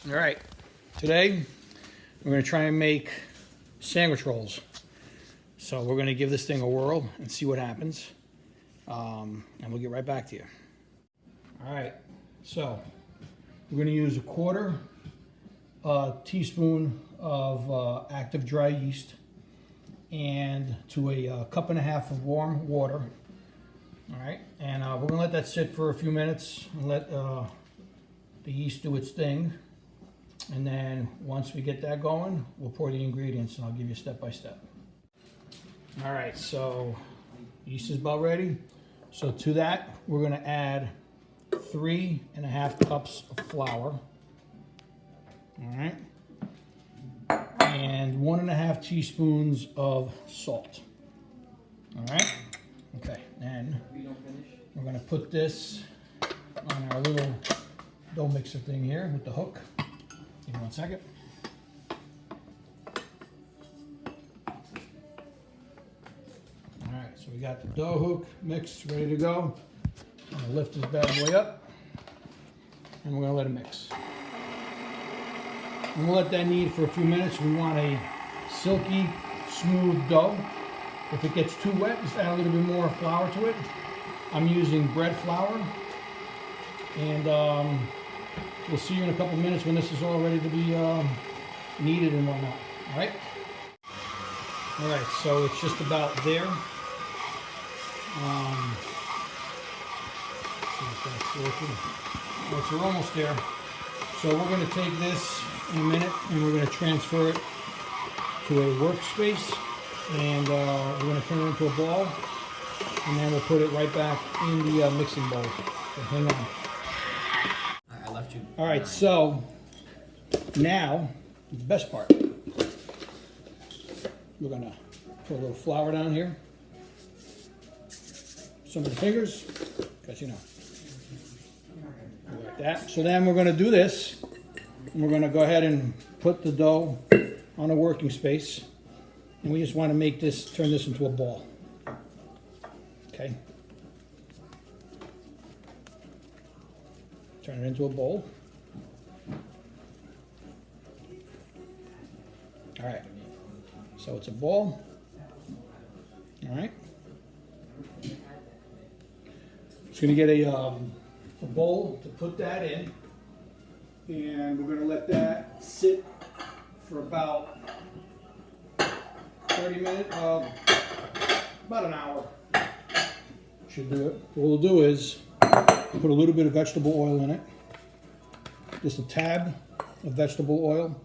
All right, today we're going to try and make sandwich rolls. So we're going to give this thing a whirl and see what happens, and we'll get right back to you. All right, so we're going to use a quarter teaspoon of active dry yeast and to a cup and a half of warm water. All right, and we're going to let that sit for a few minutes and let the yeast do its thing. And then once we get that going, we'll pour the ingredients and I'll give you step by step. All right, so yeast is about ready. So to that, we're gonna add 3.5 cups of flour. All right. And 1.5 teaspoons of salt. All right. Okay, then we're gonna put this on our little dough mixer thing here with the hook. Give me 1 second. All right, so we got the dough hook mixed, ready to go. I'm gonna lift this bad boy up, and we're gonna let it mix. And we'll let that knead for a few minutes. We want a silky, smooth dough. If it gets too wet, just add a little bit more flour to it. I'm using bread flour, and we'll see you in a couple minutes when this is all ready to be kneaded and whatnot. All right? All right, so it's just about there. See if that's working. All right, so we're almost there. So we're going to take this in a minute and we're going to transfer it to a workspace, and we're going to turn it into a ball, and then we'll put it right back in the mixing bowl. So hang on. All right, so now the best part. We're gonna put a little flour down here. Some of the fingers, because you know, like that. So then we're gonna do this, and we're gonna go ahead and put the dough on a working space, and we just want to make this, turn this into a ball. Okay. Turn it into a bowl. All right, so it's a ball. All right. Just gonna get a bowl to put that in, and we're gonna let that sit for about 30 minutes, about an hour. Should do it. What we'll do is put a little bit of vegetable oil in it, just a tab of vegetable oil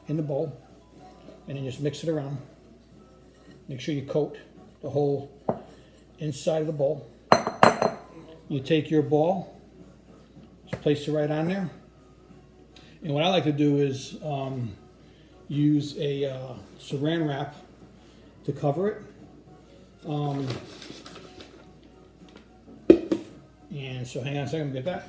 in the bowl, and then just mix it around. Make sure you coat the whole inside of the bowl. You take your ball, just place it right on there, and what I like to do is use a saran wrap to cover it. And so hang on a second, get that.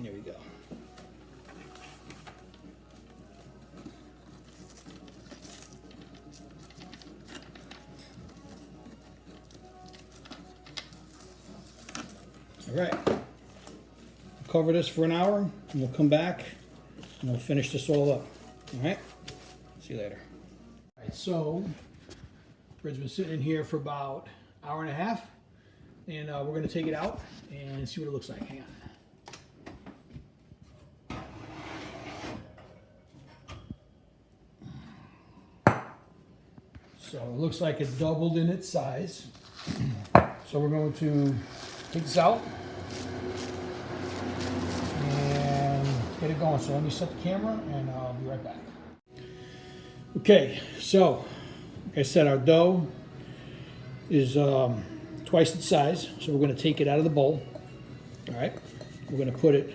There we go. All right, we'll cover this for an hour, and we'll come back and we'll finish this all up. All right, see you later. All right, so bread's been sitting in here for about an hour and a half, and we're gonna take it out and see what it looks like. Hang on. So it looks like it doubled in its size. So we're going to take this out and get it going. So let me set the camera and I'll be right back. Okay, so like I said, our dough is twice its size. So we're going to take it out of the bowl. All right, we're going to put it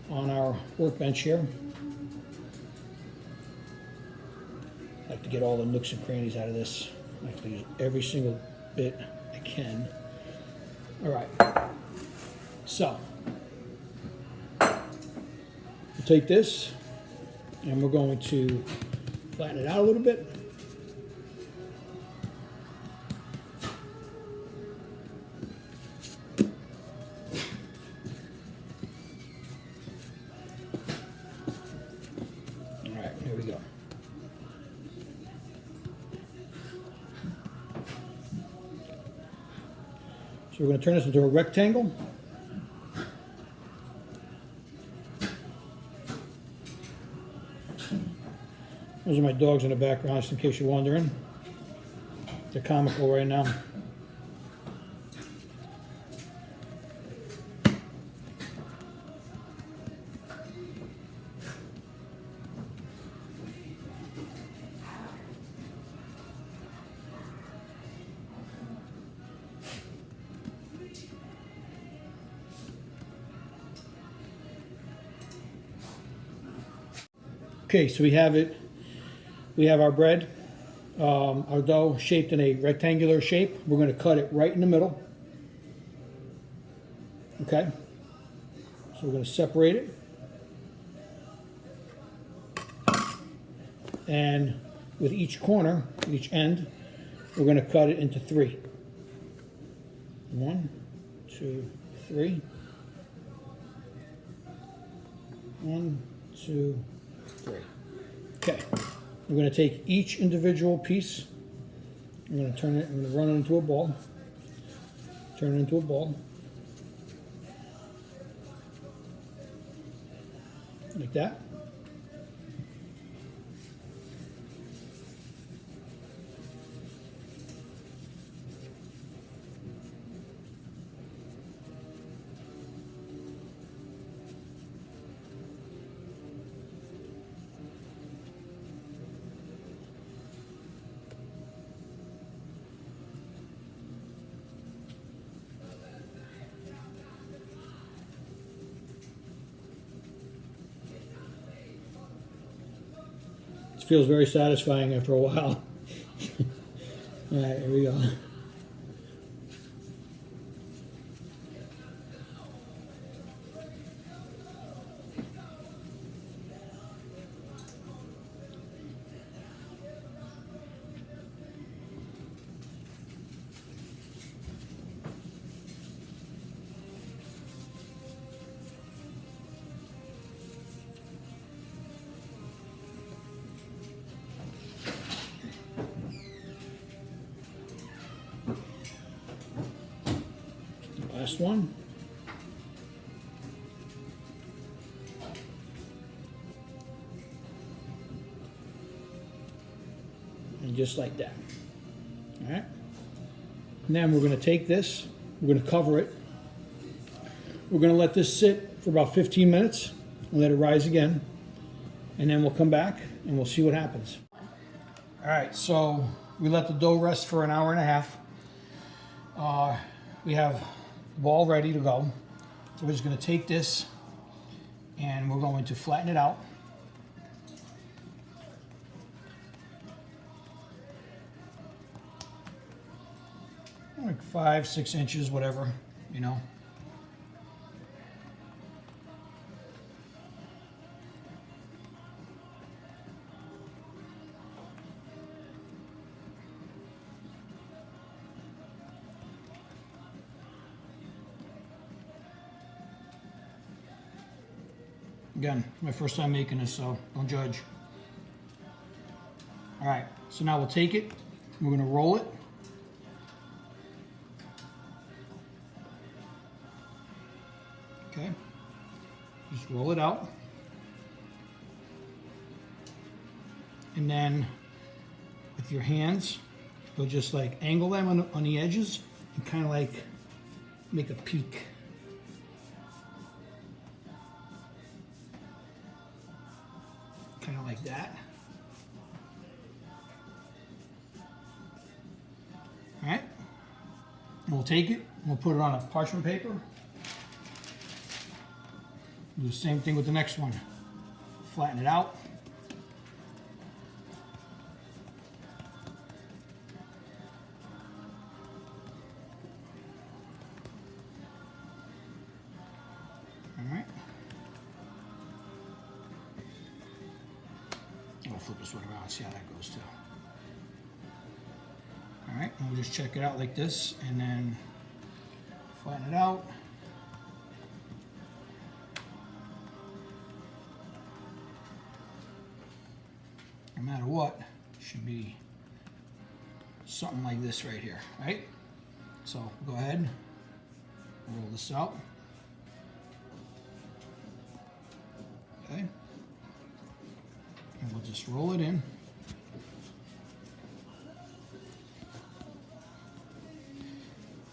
on our workbench here. I like to get all the nooks and crannies out of this. I have to use every single bit I can. All right. So, we'll take this and we're going to flatten it out a little bit. All right, here we go. So we're going to turn this into a rectangle. Those are my dogs in the background, just in case you're wondering. They're comical right now. Okay, so we have it. We have our bread, our dough shaped in a rectangular shape. We're going to cut it right in the middle. Okay, so we're going to separate it. And with each corner, each end, we're going to cut it into 3. 1, 2, 3. 1, 2, 3. Okay. We're going to take each individual piece. I'm going to turn it. I'm going to run it into a ball. Turn it into a ball. Like that. It feels very satisfying after a while. All right, here we go. Last one. And just like that. All right. And then we're going to take this, we're going to cover it. We're going to let this sit for about 15 minutes and let it rise again. And then we'll come back and we'll see what happens. All right, so we let the dough rest for an hour and a half. We have the ball ready to go. So we're just going to take this and we're going to flatten it out. Like 5, 6 inches, whatever, you know. Again, my first time making this, so don't judge. All right, so now we'll take it, we're gonna roll it. Okay, just roll it out. And then with your hands, you'll just like angle them on the edges and kind of like make a peak. Kind of like that. All right, and we'll take it and we'll put it on a parchment paper. Do the same thing with the next one. Flatten it out. flip this one around, see how that goes too. All right, and we'll just check it out like this, and then flatten it out. No matter what, it should be something like this right here, right? So go ahead, roll this out. Okay. And we'll just roll it in.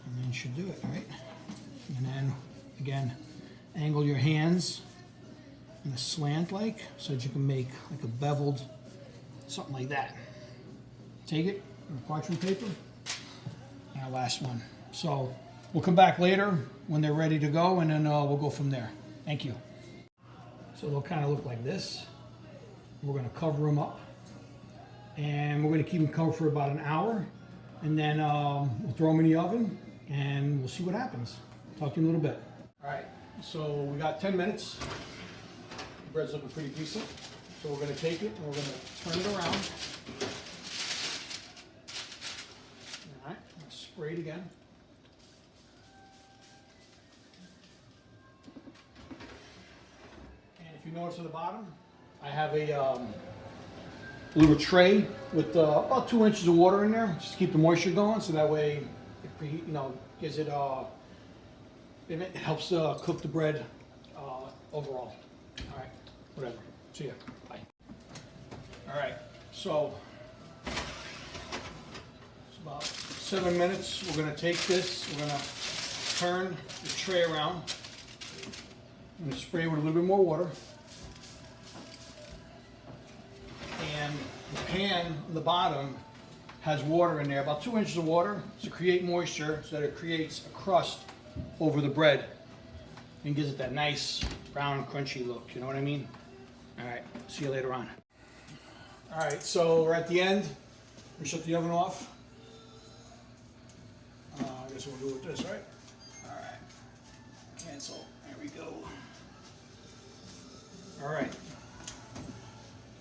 And then should do it, right? And then, again, angle your hands in a slant like, so that you can make like a beveled, something like that. Take it, parchment paper, and our last one. So we'll come back later when they're ready to go, and then we'll go from there. Thank you. So they'll kind of look like this. We're going to cover them up, and we're going to keep them covered for about an hour, and then we'll throw them in the oven, and we'll see what happens. Talk to you in a little bit. All right, so we got 10 minutes. The bread's looking pretty decent. So we're going to take it, and we're going to turn it around. All right, let's spray it again. And if you notice at the bottom, I have a little tray with about 2 inches of water in there, just to keep the moisture going, so that way, it, gives it, it helps cook the bread overall. All right, whatever. See ya. Bye. All right, so it's about 7 minutes. We're going to take this. We're going to turn the tray around. I'm going to spray with a little bit more water. And the pan on the bottom has water in there, about 2 inches of water to create moisture, so that it creates a crust over the bread and gives it that nice brown crunchy look, you know what I mean? All right, see you later on. All right, so we're at the end. We shut the oven off. I guess we'll do it with this, right? All right, cancel, there we go. All right.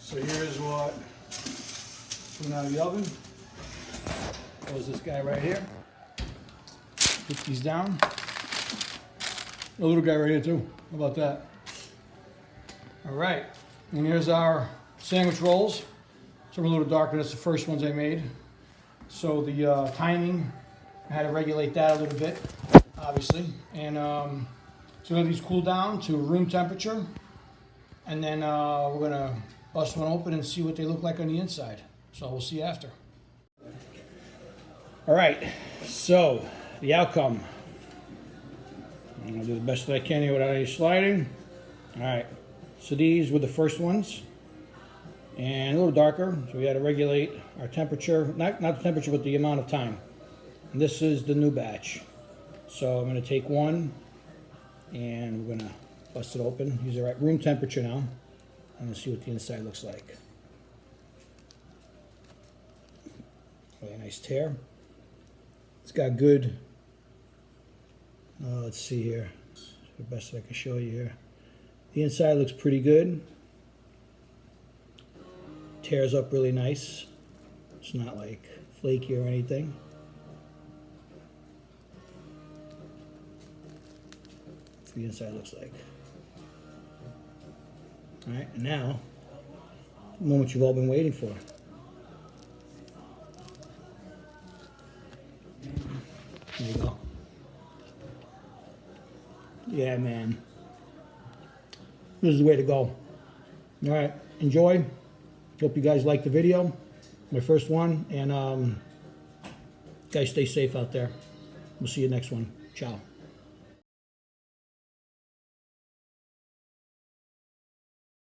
So here's what coming out of the oven. Close this guy right here. Put these down. A little guy right here too. How about that? All right. And here's our sandwich rolls. Some are a little darker. That's the first ones I made. So the timing, I had to regulate that a little bit, obviously. And so let these cool down to room temperature. And then we're gonna bust one open and see what they look like on the inside. So we'll see after. All right, so the outcome. I'm gonna do the best that I can here without any sliding. All right, so these were the first ones. And a little darker, so we had to regulate our temperature, not the temperature, but the amount of time. And this is the new batch. So I'm gonna take one and we're gonna bust it open. These are at room temperature now. I'm gonna see what the inside looks like. Really nice tear. It's got good, let's see here, the best I can show you here. The inside looks pretty good. Tears up really nice. It's not like flaky or anything. That's what the inside looks like. All right, and now, the moment you've all been waiting for. There you go. Yeah, man. This is the way to go. All right, enjoy. Hope you guys liked the video. My first one. And guys, stay safe out there. We'll see you next one. Ciao.